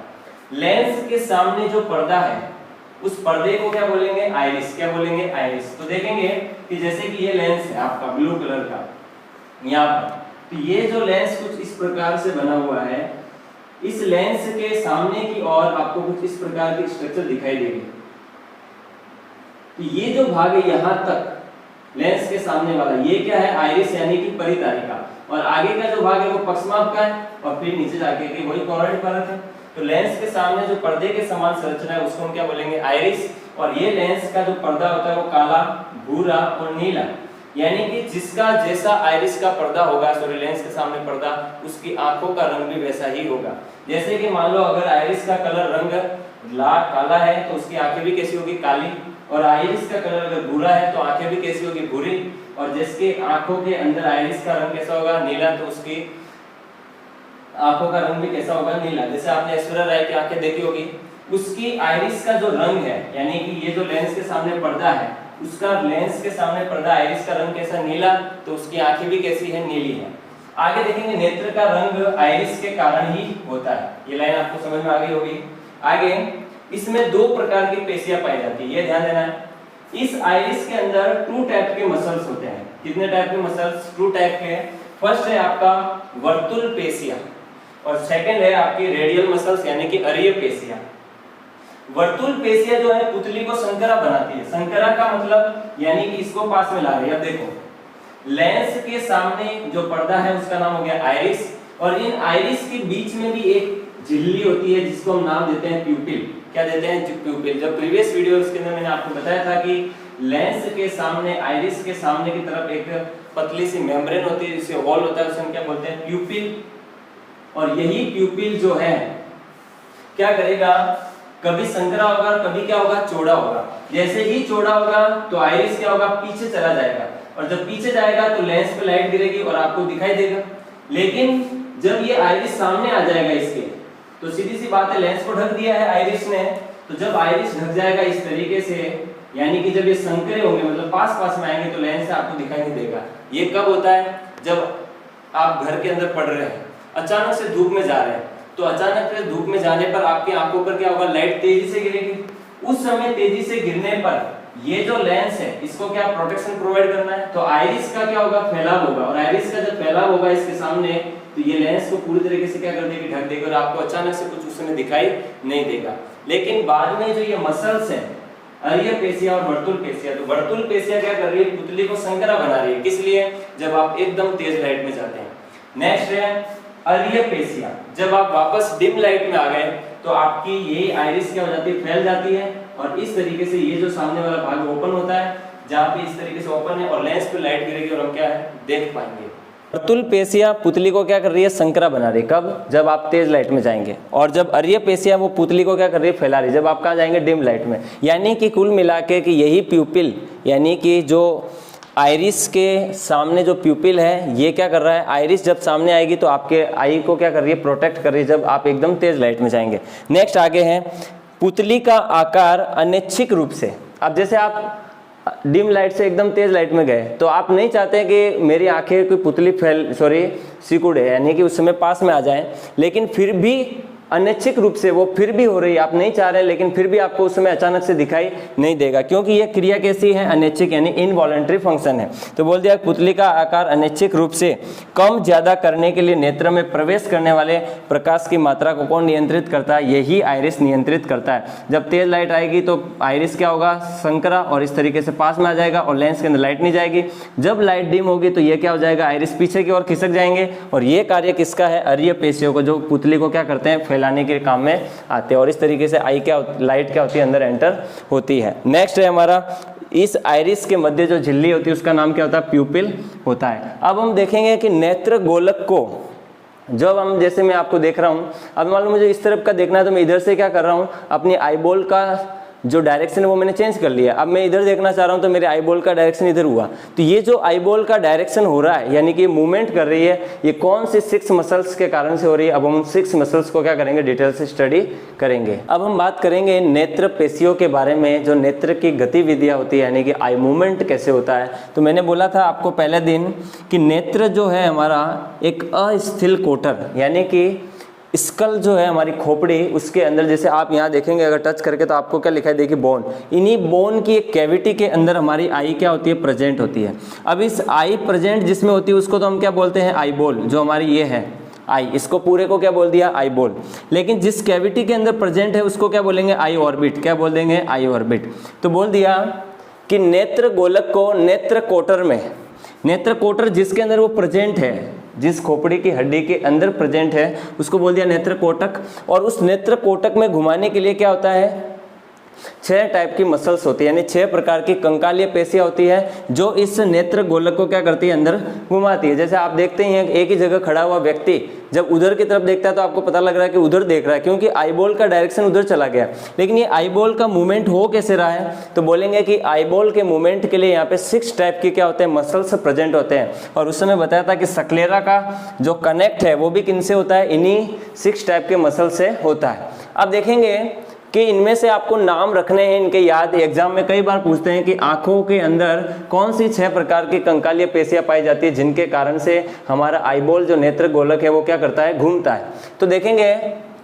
लेंस के सामने जो पर्दा है उस पर्दे को क्या बोलेंगे, आइरिस। क्या बोलेंगे, आइरिस। तो देखेंगे कि जैसे कि ये लेंस है आपका ब्लू कलर का यहाँ पर, तो ये जो लेंस कुछ इस प्रकार से बना हुआ है, इस लेंस के सामने की ओर आपको कुछ इस प्रकार की स्ट्रक्चर दिखाई देगी। तो ये जो भाग है यहाँ तक लेंस के सामने वाला, ये क्या है, आइरिस यानी कि परितारिका। और आगे का जो भाग है वो पक्षमापकाय और फिर नीचे जाके कि वही कोरोइड परत है। तो लेंस के सामने जो पर्दे के समान संरचना है उसको हम क्या बोलेंगे, आइरिस। और ये लेंस का जो पर्दा होता है वो काला, भूरा और नीला, यानी कि जिसका जैसा आइरिस का पर्दा होगा, सॉरी लेंस के सामने पर्दा, उसकी आंखों का रंग भी वैसा ही होगा। जैसे कि मान लो अगर आइरिस का कलर रंग काला है तो उसकी आंखें भी कैसी होगी, काली। और आइरिस का कलर अगर भूरा है तो आंखें भी कैसी होगी, भूरी। और जिसके आंखों के अंदर आइरिस का रंग कैसा होगा, नीला, तो उसकी आंखों का रंग भी कैसा होगा, नीला। जैसे आपने ऐश्वर्या राय की आंखें देखी होगी, उसकी आइरिस का जो रंग है, यानी कि ये जो लेंस के सामने पर्दा है उसका लेंस के सामने पर्दा आइरिस का रंग कैसा, नीला, तो उसकी आंखें भी कैसी है, नीली है। आगे देखेंगे नेत्र का रंग आइरिस के कारण ही होता है। ये लाइन आपको समझ में आ गई होगी। आगे इसमें 2 प्रकार की पेशियां पाई जाती है, ये ध्यान देना है। इस आइरिस के अंदर 2 टाइप के मसल्स होते हैं। कितने टाइप के मसल्स, 2 टाइप के। फर्स्ट है आपका वर्तुल पेशिया और सेकंड है आपकी रेडियल मसल्स यानी कि अरीय पेशिया। वर्तुल पेशिया जो है पुतली को संकरा बनाती है। संकरा का मतलब यानी कि इसको पास में ला रही है। अब देखो लेंस के सामने जो पर्दा है उसका नाम हो गया आइरिस, और इन आइरिस के बीच में भी एक झिल्ली होती है जिसको हम नाम देते हैं प्यूपिल। क्या देते हैं, प्यूपिल। जब प्रीवियस वीडियोस के अंदर मैंने आपको बताया था कि लेंस के सामने, आइरिस के सामने की तरफ एक पतली सी मेम्ब्रेन होती है जिसे वॉल होता है, उसे हम क्या बोलते हैं, प्यूपिल। और यही प्यूपिल जो है क्या करेगा, कभी संकरा होगा और कभी क्या होगा, चौड़ा होगा। जैसे ही चौड़ा होगा तो आइरिस क्या होगा, पीछे चला जाएगा, और जब पीछे जाएगा तो लेंस पे लाइट गिरेगी और आपको दिखाई देगा। लेकिन जब ये आइरिस सामने आ जाएगा इसके, तो सीधी सी बात है, लेंस को ढक दिया है आइरिस ने, तो जब आइरिस ढक जाएगा इस तरीके से, यानी कि जब ये संकरे होंगे मतलब पास पास में आएंगे, तो लेंस से आपको दिखाई नहीं देगा। ये कब होता है, जब आप घर के अंदर पढ़ रहे हैं, अचानक से धूप में जा रहे हैं, तो अचानक से धूप में जाने पर आपकी आंखों पर क्या होगा, लाइट तेजी से गिरेगी। उस समय तेजी से गिरने पर ये जो लेंस है इसको क्या प्रोटेक्शन प्रोवाइड करना है, तो आइरिस का क्या होगा, फैलाव होगा, और आइरिस का जब फैलाव होगा इसके सामने, तो ये लेंस को पूरी तरीके से क्या कर देगी, ढक देगी, और आपको अचानक से कुछ उस समय दिखाई नहीं देगा। लेकिन बाद में जो ये मसल्स हैं, अरिय पेशियां और वर्तुल पेशियां, तो वर्तुल पेशियां क्या कर रही है, पुतली को संकरा बना रही है। किस लिए, जब आप एकदम तेज लाइट में जाते हैं। नेक्स्ट है अरिय पेशियां, जब आप वापस डिम लाइट में आ गए तो आपकी यही आइरिस क्या हो जाती है, फैल जाती है, और इस तरीके से ये जो सामने वाला भाग ओपन होता है, जहाँ पे इस तरीके से ओपन है, और लेंस पे लाइट गिरेगी और हम क्या है, देख पाएंगे। वर्तुल पेशियां पुतली को क्या कर रही है, संकरा बना रही है। कब, जब आप तेज लाइट में जाएंगे। और जब अरिय पेशियां वो पुतली को क्या कर रही है, फैला रही है, जब आप कहाँ जाएंगे, डिम लाइट में। यानी कि कुल मिला के कि यही प्यूपिल, यानी कि जो आइरिस के सामने जो प्यूपिल है, ये क्या कर रहा है, आइरिस जब सामने आएगी तो आपके आई को क्या कर रही है, प्रोटेक्ट कर रही है, जब आप एकदम तेज लाइट में जाएंगे। नेक्स्ट आगे है पुतली का आकार अनैच्छिक रूप से। अब जैसे आप डिम लाइट से एकदम तेज लाइट में गए, तो आप नहीं चाहते कि मेरी आंखें कोई पुतली सिकुड़े, यानी कि उस समय पास में आ जाए, लेकिन फिर भी अनैच्छिक रूप से वो फिर भी हो रही है, आप नहीं चाह रहे, लेकिन फिर भी आपको उस समय अचानक से दिखाई नहीं देगा, क्योंकि ये क्रिया कैसी है, अनैच्छिक, यानी इनवॉलंटरी फंक्शन है। तो बोल दिया पुतली का आकार अनैच्छिक रूप से कम ज्यादा करने के लिए नेत्र में प्रवेश करने वाले प्रकाश की मात्रा को कौन नियंत्रित करता है, यही आइरिस नियंत्रित करता है। जब तेज लाइट आएगी तो आइरिस क्या होगा, संकरा, और इस तरीके से पास में आ जाएगा, और लेंस के अंदर लाइट नहीं जाएगी। जब लाइट डिम होगी तो ये क्या हो जाएगा, आइरिस पीछे की ओर खिसक जाएंगे, और ये कार्य किसका है, अरिय पेशियों को, जो पुतली को क्या करते हैं, फैलाने के काम में आते हैं, और इस तरीके से आई क्या लाइट क्या होती है, अंदर एंटर होती है। नेक्स्ट है हमारा, इस आइरिस के मध्य जो झिल्ली होती है उसका नाम क्या होता है, प्यूपिल होता है। अब हम देखेंगे कि नेत्र गोलक को, जब हम, जैसे मैं आपको देख रहा हूं, अब मान लो मुझे इस तरफ का देखना है, तो मैं इधर से क्या कर रहा हूं, अपनी आईबॉल का जो डायरेक्शन है वो मैंने चेंज कर लिया। अब मैं इधर देखना चाह रहा हूं, तो मेरे आईबॉल का डायरेक्शन इधर हुआ। तो ये जो आईबॉल का डायरेक्शन हो रहा है, यानी कि मूवमेंट कर रही है, ये कौन सी 6 मसल्स के कारण से हो रही है। अब हम 6 मसल्स को क्या करेंगे, डिटेल से स्टडी करेंगे। अब हम बात करेंगे नेत्र पेशियों के बारे में, जो नेत्र की गतिविधियां होती है, यानी कि आई मूवमेंट कैसे होता है। तो मैंने बोला था आपको पहले दिन कि नेत्र जो है हमारा एक अस्थिर कोटर, यानी कि स्कल जो है हमारी खोपड़ी, उसके अंदर, जैसे आप यहाँ देखेंगे अगर टच करके, तो आपको क्या लिखा है, देखिए बोन। इन्हीं बोन की एक कैविटी के अंदर हमारी आई क्या होती है, प्रेजेंट होती है। अब इस आई प्रेजेंट जिसमें होती है उसको तो हम क्या बोलते हैं, आई बॉल, जो हमारी ये है आई, इसको पूरे को क्या बोल दिया, आई बॉल। लेकिन जिस कैविटी के अंदर प्रेजेंट है उसको क्या बोलेंगे, आई ऑर्बिट। क्या बोल देंगे, आई ऑर्बिट। तो बोल दिया कि नेत्र गोलक को नेत्र कोटर में, नेत्र कोटर जिसके अंदर वो प्रेजेंट है, जिस खोपड़ी की हड्डी के अंदर प्रेजेंट है, उसको बोल दिया नेत्र कोटक। और उस नेत्र कोटक में घुमाने के लिए क्या होता है, 6 टाइप की मसल्स होती है, यानी 6 प्रकार की कंकालीय पेशियां होती है, जो इस नेत्र गोलक को क्या करती है, अंदर घुमाती है। जैसे आप देखते ही हैं, एक ही जगह खड़ा हुआ व्यक्ति जब उधर की तरफ देखता है तो आपको पता लग रहा है कि उधर देख रहा है, क्योंकि आईबॉल का डायरेक्शन उधर चला गया। लेकिन ये आईबॉल का मूवमेंट हो कैसे रहा है, तो बोलेंगे कि आईबॉल के मूवमेंट के लिए यहाँ पे 6 टाइप के क्या होते हैं, मसल्स प्रेजेंट होते हैं। और उस समय बताया था कि सक्लेरा का जो कनेक्ट है वो भी किनसे होता है, इन्हीं 6 टाइप के मसल से होता है। अब देखेंगे कि इनमें से आपको नाम रखने हैं, इनके याद। एग्जाम में कई बार पूछते हैं कि आंखों के अंदर कौन सी 6 प्रकार की कंकालीय पेशियां पाई जाती है, जिनके कारण से हमारा आईबॉल जो नेत्र गोलक है वो क्या करता है, घूमता है। तो देखेंगे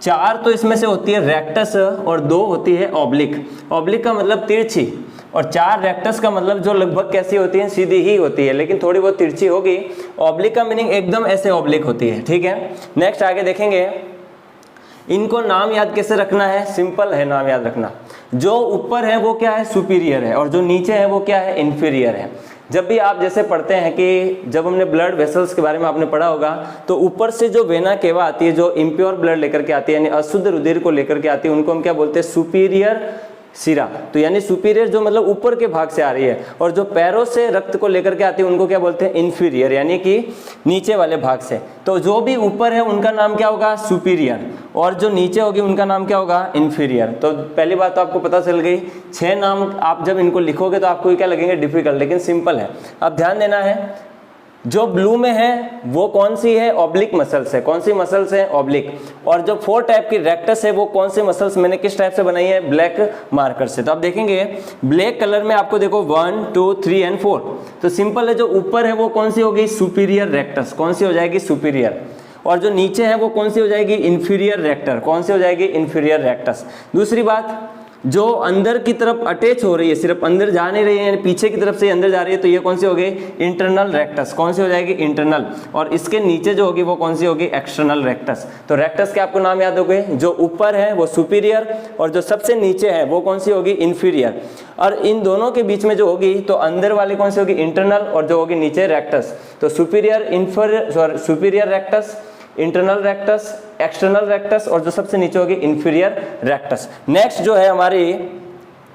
4 तो इसमें से होती है रेक्टस, और 2 होती है ऑब्लिक। ऑब्लिक का मतलब तिरछी, और 4 रेक्टस का मतलब जो लगभग कैसी होती है, सीधी ही होती है, लेकिन थोड़ी बहुत तिरछी होगी। ऑब्लिक का मीनिंग एकदम ऐसे ऑब्लिक होती है, ठीक है। नेक्स्ट आगे देखेंगे, इनको नाम याद कैसे रखना है, सिंपल है नाम याद रखना। जो ऊपर है वो क्या है, सुपीरियर है, और जो नीचे है वो क्या है, इन्फीरियर है। जब भी आप जैसे पढ़ते हैं कि जब हमने ब्लड वेसल्स के बारे में आपने पढ़ा होगा, तो ऊपर से जो वेना केवा आती है, जो इम्प्योर ब्लड लेकर के आती है, यानी अशुद्ध रुधिर को लेकर के आती है, उनको हम क्या बोलते हैं, सुपीरियर सिरा, तो यानी सुपीरियर जो मतलब ऊपर के भाग से आ रही है, और जो पैरों से रक्त को लेकर के आती है उनको क्या बोलते हैं, इन्फीरियर, यानी कि नीचे वाले भाग से। तो जो भी ऊपर है उनका नाम क्या होगा, सुपीरियर, और जो नीचे होगी उनका नाम क्या होगा, इन्फीरियर। तो पहली बात तो आपको पता चल गई, 6 नाम आप जब इनको लिखोगे तो आपको क्या लगेंगे, डिफिकल्ट, लेकिन सिंपल है। अब ध्यान देना है, जो ब्लू में है वो कौन सी है, ऑब्लिक मसल्स है। कौन सी मसल्स है, ऑब्लिक। और जो 4 टाइप की रेक्टस है वो कौन सी मसल्स मैंने किस टाइप से बनाई है, ब्लैक मार्कर से। तो आप देखेंगे ब्लैक कलर में आपको देखो 1 2 3 एंड 4, तो सिंपल है, जो ऊपर है वो कौन सी होगी, सुपीरियर रेक्टस, कौन सी हो जाएगी, सुपीरियर। और जो नीचे है वो कौन सी हो जाएगी, इन्फीरियर रेक्टर, कौन सी हो जाएगी, इन्फीरियर रेक्टस। दूसरी बात, जो अंदर की तरफ अटैच हो रही है, सिर्फ अंदर जा नहीं रही है, यानी पीछे की तरफ से अंदर जा रही है, तो ये कौन सी हो गई, इंटरनल रेक्टस, कौन सी हो जाएगी, इंटरनल। और इसके नीचे जो होगी वो कौन सी होगी, एक्सटर्नल रेक्टस। तो रेक्टस के आपको नाम याद हो गए, जो ऊपर है वो सुपीरियर, और जो सबसे नीचे है वो कौन सी होगी, इन्फीरियर। और इन दोनों के बीच में जो होगी, तो अंदर वाली कौन सी होगी, इंटरनल, और जो होगी नीचे रेक्टस। तो superior rectus, internal rectus, external rectus, और जो सबसे नीचे होगी इन्फीरियर रेक्टस। नेक्स्ट जो है हमारी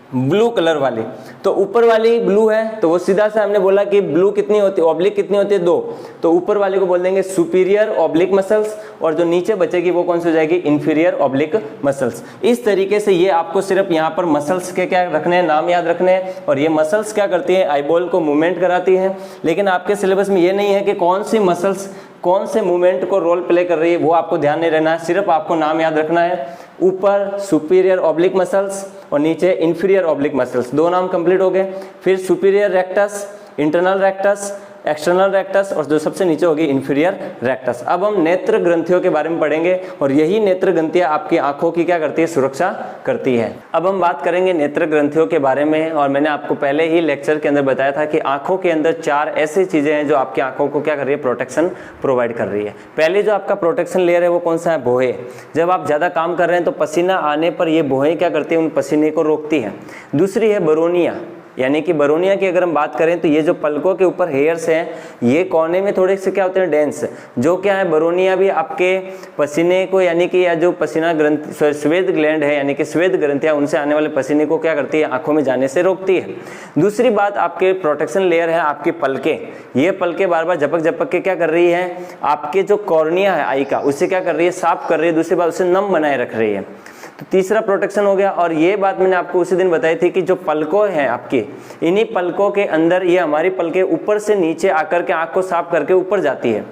ब्लू कलर वाली, तो ऊपर वाली ब्लू है, तो वो सीधा से हमने बोला कि ब्लू कितनी होती है, ऑब्लिक कितनी होती है, 2, तो ऊपर वाले को बोल देंगे सुपीरियर ऑब्लिक मसल्स, और जो नीचे बचेगी वो कौन सी हो जाएगी, इन्फीरियर ऑब्लिक मसल्स। इस तरीके से ये आपको सिर्फ यहाँ पर मसल्स के क्या रखने हैं, नाम याद रखने हैं। और ये मसल्स क्या करती है, आईबॉल को मूवमेंट कराती है, लेकिन आपके सिलेबस में ये नहीं है कि कौन सी मसल्स कौन से मूवमेंट को रोल प्ले कर रही है, वो आपको ध्यान नहीं रहना है, सिर्फ आपको नाम याद रखना है। ऊपर सुपीरियर ऑब्लिक मसल्स और नीचे इन्फीरियर ऑब्लिक मसल्स, 2 नाम कंप्लीट हो गए। फिर superior rectus, internal rectus, external rectus, और जो सबसे नीचे होगी इन्फीरियर रेक्टस। अब हम नेत्र ग्रंथियों के बारे में पढ़ेंगे, और यही नेत्र ग्रंथियां आपकी आंखों की क्या करती है, सुरक्षा करती है। अब हम बात करेंगे नेत्र ग्रंथियों के बारे में, और मैंने आपको पहले ही लेक्चर के अंदर बताया था कि आंखों के अंदर 4 ऐसी चीजें हैं जो आपकी आंखों को क्या कर रही है, प्रोटेक्शन प्रोवाइड कर रही है। पहले जो आपका प्रोटेक्शन लेयर है वो कौन सा है, भौहें। जब आप ज्यादा काम कर रहे हैं तो पसीना आने पर ये भौहें क्या करती है, उन पसीने को रोकती है। दूसरी है बरोनिया, यानी कि बरोनिया की अगर हम बात करें तो ये जो पलकों के ऊपर हेयर्स हैं, ये कोने में थोड़े से क्या होते हैं, डेंस, जो क्या है, बरोनिया भी आपके पसीने को, यानी कि या जो पसीना ग्रंथि, स्वेद ग्लैंड है, यानी कि स्वेद ग्रंथियां, उनसे आने वाले पसीने को क्या करती है, आंखों में जाने से रोकती है। दूसरी बात, आपके प्रोटेक्शन लेयर है आपकी पलके। ये पलके बार बार झपक झपक के क्या कर रही है, आपके जो कॉर्निया है आई का, उससे क्या कर रही है, साफ कर रही है। दूसरी बात, उसे नम बनाए रख रही है। तो तीसरा प्रोटेक्शन हो गया। और ये बात मैंने आपको उसी दिन बताई थी कि जो पलकों हैं आपकी, इन्हीं पलकों के अंदर ये हमारी पलकें ऊपर से नीचे आकर के आंख को साफ करके ऊपर जाती है,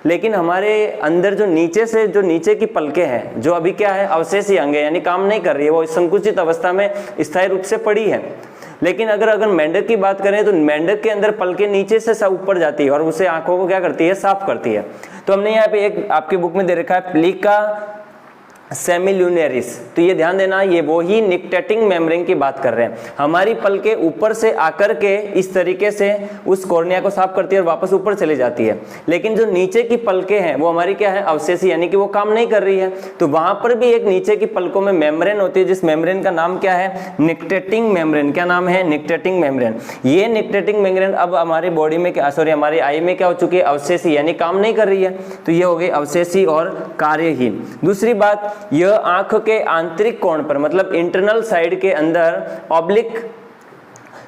लेकिन हमारे अंदर जो नीचे से जो नीचे की पलकें हैं, जो अभी क्या है, अवशेषी अंग है, यानी काम नहीं कर रही है, वो संकुचित अवस्था में स्थायी रूप से पड़ी है। लेकिन अगर मेंढक की बात करें तो मेंढक के अंदर पलकें नीचे से सब ऊपर जाती है और उसे आंखों को क्या करती है, साफ करती है। तो हमने यहाँ पे एक आपकी बुक में दे रखा है प्लिका सेमिल्यूनेरिस, तो ये ध्यान देना, ये वो ही निक्टेटिंग मेम्ब्रेन की बात कर रहे हैं। हमारी पलकें ऊपर से आकर के इस तरीके से उस कॉर्निया को साफ करती है और वापस ऊपर चली जाती है, लेकिन जो नीचे की पलकें हैं वो हमारी क्या है, अवशेषी, यानी कि वो काम नहीं कर रही है। तो वहां पर भी एक नीचे की पलकों में मेम्ब्रेन होती है, जिस मेम्ब्रेन का नाम क्या है, निक्टेटिंग मेम्ब्रेन। क्या नाम है, निक्टेटिंग मेम्ब्रेन। ये निक्टेटिंग मेम्ब्रेन अब हमारी बॉडी में क्या, सॉरी हमारी आई में क्या हो चुकी है, अवशेषी, यानी काम नहीं कर रही है। तो ये हो गई अवशेषी और कार्यहीन। दूसरी बात, यह आंख के आंतरिक कोण पर, मतलब इंटरनल साइड के अंदर ऑब्लिक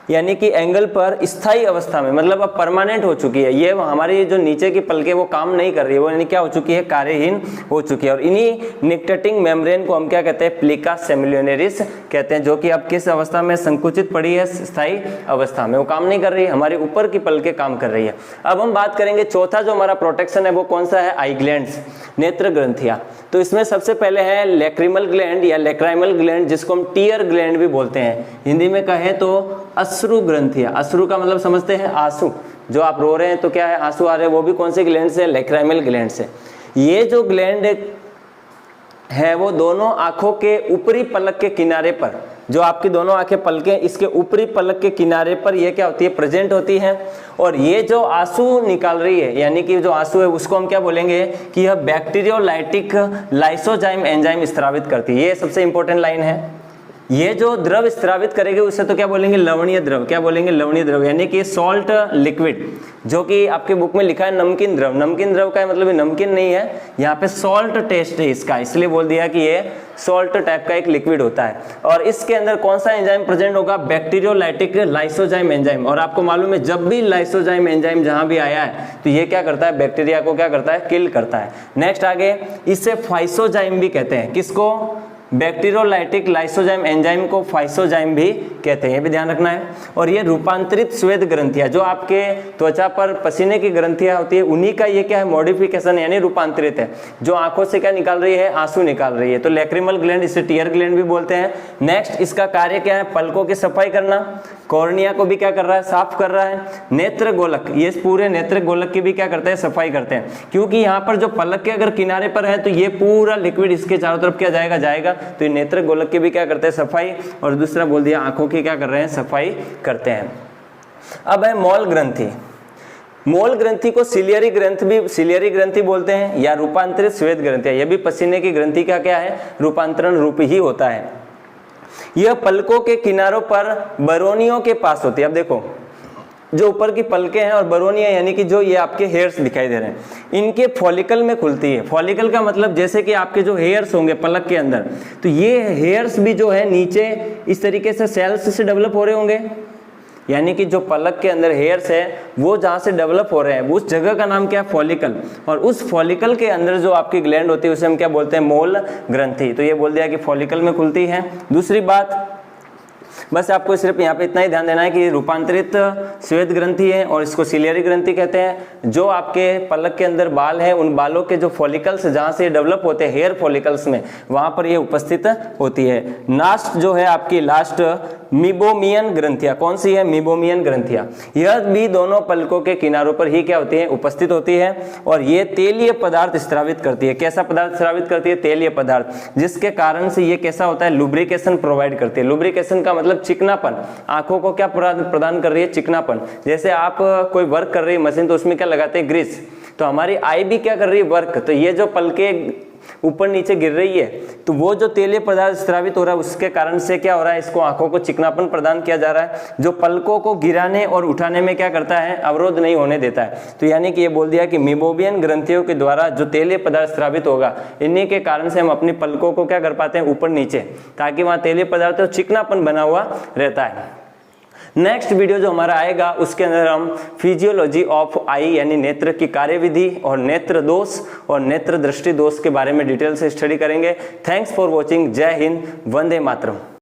यानी कि एंगल पर स्थायी अवस्था में, मतलब अब परमानेंट हो चुकी है। ये हमारी जो नीचे की पलकें वो काम नहीं कर रही है, वो यानी क्या हो चुकी है, कार्यहीन हो चुकी है। और इन्हीं निक्टेटिंग मेम्ब्रेन को हम क्या कहते हैं, प्लिका सेमिल्यूनेरिस कहते हैं, जो कि अब किस अवस्था में संकुचित पड़ी है, स्थायी अवस्था में, वो काम नहीं कर रही है, हमारे ऊपर की पलकें काम कर रही है। अब हम बात करेंगे चौथा जो हमारा प्रोटेक्शन है वो कौन सा है, आई ग्लैंड्स, नेत्र ग्रंथियां। तो इसमें सबसे पहले है लैक्रिमल ग्लैंड या लैक्राइमल ग्लैंड, जिसको हम टीयर ग्लैंड भी बोलते हैं। हिंदी में कहें तो अश्रु ग्रंथियां। अश्रु का मतलब समझते हैं आंसू, जो आप रो रहे हैं तो क्या है, आंसू आ रहे हैं, वो भी कौन से ग्लैंड से, लैक्राइमल ग्लैंड से। ये जो ग्लैंड है वो दोनों आंखों के ऊपरी पलक के किनारे पर, जो आपकी दोनों आंखें पलकें, इसके ऊपरी पलक के किनारे पर ये क्या होती है, प्रेजेंट होती है। और ये जो आंसू निकाल रही है, यानी कि जो आंसू है उसको हम क्या बोलेंगे कि यह बैक्टीरियोलाइटिक लाइसोजाइम एंजाइम स्रावित करती है। ये सबसे इंपॉर्टेंट लाइन है, ये जो द्रव स्रावित करेगी उसे तो क्या बोलेंगे, लवणीय द्रव। क्या बोलेंगे, लवणीय द्रव, यानी कि सॉल्ट लिक्विड, जो कि आपके बुक में लिखा है नमकीन द्रव। नमकीन द्रव का मतलब नमकीन नहीं है, यहाँ पे सॉल्ट टेस्ट है इसका, इसलिए बोल दिया कि ये सॉल्ट टाइप का एक लिक्विड होता है। और इसके अंदर कौन सा एंजाइम प्रेजेंट होगा, बैक्टीरियोलाइटिक लाइसोजाइम एंजाइम। और आपको मालूम है जब भी लाइसोजाइम एंजाइम जहां भी आया है तो ये क्या करता है, बैक्टीरिया को क्या करता है, किल करता है। नेक्स्ट आगे, इसे फाइसोजाइम भी कहते हैं। किसको, बैक्टीरियोलाइटिक लाइसोजाइम एंजाइम को फाइसोजाइम भी कहते हैं, ये भी ध्यान रखना है। और ये रूपांतरित स्वेद ग्रंथियां, जो आपके त्वचा पर पसीने की ग्रंथियां होती है, उन्हीं का ये क्या है, मॉडिफिकेशन यानी रूपांतरित है। जो आंखों से क्या निकाल रही है, आंसू निकाल रही है, तो लैक्रिमल ग्लैंड, इसे टीयर ग्लैंड भी बोलते हैं। नेक्स्ट, इसका कार्य क्या है, पलकों की सफाई करना, कॉर्निया को भी क्या कर रहा है, साफ कर रहा है। नेत्र गोलक, ये पूरे नेत्र गोलक की भी क्या करते हैं, सफाई करते हैं, क्योंकि यहाँ पर जो पलक के अगर किनारे पर है तो ये पूरा लिक्विड इसके चारों तरफ क्या जाएगा, तो ये नेत्र गोलक की भी क्या करते हैं, सफाई। और दूसरा बोल दिया आंखों की क्या कर रहे हैं, सफाई करते हैं। अब है मॉल ग्रंथि। मोल ग्रंथि को सिलियरी ग्रंथि बोलते हैं, या रूपांतरित श्वेत ग्रंथि। यह भी पसीने की ग्रंथि का क्या है, रूपांतरण रूप ही होता है। यह पलकों के किनारों पर बरोनियों के पास होती है। अब देखो, जो ऊपर की पलकें हैं और बरोनिया यानी कि जो ये आपके हेयर्स दिखाई दे रहे हैं, इनके फॉलिकल में खुलती है। फॉलिकल का मतलब जैसे कि आपके जो हेयर्स होंगे पलक के अंदर, तो ये हेयर्स भी जो है नीचे इस तरीके से सेल्स से डेवलप हो रहे होंगे, यानी कि जो पलक के अंदर हेयर्स है वो जहाँ से डेवलप हो रहे हैं उस जगह का नाम क्या है, फॉलिकल। और उस फॉलिकल के अंदर जो आपकी ग्लैंड होती है उसे हम क्या बोलते हैं, मोल ग्रंथि। तो ये बोल दिया कि फॉलिकल में खुलती है। दूसरी बात, बस आपको सिर्फ यहाँ पे इतना ही ध्यान देना है कि रूपांतरित श्वेत ग्रंथि है और इसको सिलियरी ग्रंथि कहते हैं। जो आपके पलक के अंदर बाल है, उन बालों के जो फॉलिकल्स जहाँ से डेवलप होते हैं हेयर फॉलिकल्स में, वहां पर ये उपस्थित होती है। लास्ट जो है आपकी लास्ट मीबोमियन ग्रंथियां, कौन सी है, मीबोमियन ग्रंथियां। यह भी दोनों पलकों के किनारों पर ही क्या होती है, उपस्थित होती है। और ये तेलीय पदार्थ स्रावित करती है। कैसा पदार्थ स्रावित करती है, तेलीय पदार्थ, जिसके कारण से ये कैसा होता है, लुब्रिकेशन प्रोवाइड करती है। लुब्रिकेशन का मतलब चिकनापन, आंखों को क्या प्रदान कर रही है, चिकनापन। जैसे आप कोई वर्क कर रही है मशीन तो उसमें क्या लगाते हैं, ग्रीस, तो हमारी आई भी क्या कर रही है, वर्क। तो ये जो पलके ऊपर नीचे गिर रही है तो वो जो तेलीय पदार्थ स्रावित हो रहा है उसके कारण से क्या हो रहा है, इसको आंखों को चिकनापन प्रदान किया जा रहा है, जो पलकों को गिराने और उठाने में क्या करता है, अवरोध नहीं होने देता है। तो यानी कि ये बोल दिया कि मीबोमियन ग्रंथियों के द्वारा जो तेलीय पदार्थ स्रावित होगा, इन्हीं के कारण से हम अपनी पलकों को क्या कर पाते हैं, ऊपर नीचे, ताकि वहां तेलीय पदार्थ चिकनापन बना हुआ रहता है। नेक्स्ट वीडियो जो हमारा आएगा उसके अंदर हम फिजियोलॉजी ऑफ आई यानी नेत्र की कार्यविधि और नेत्र दोष और नेत्र दृष्टि दोष के बारे में डिटेल से स्टडी करेंगे। Thanks for watching. जय हिंद, वंदे मातरम।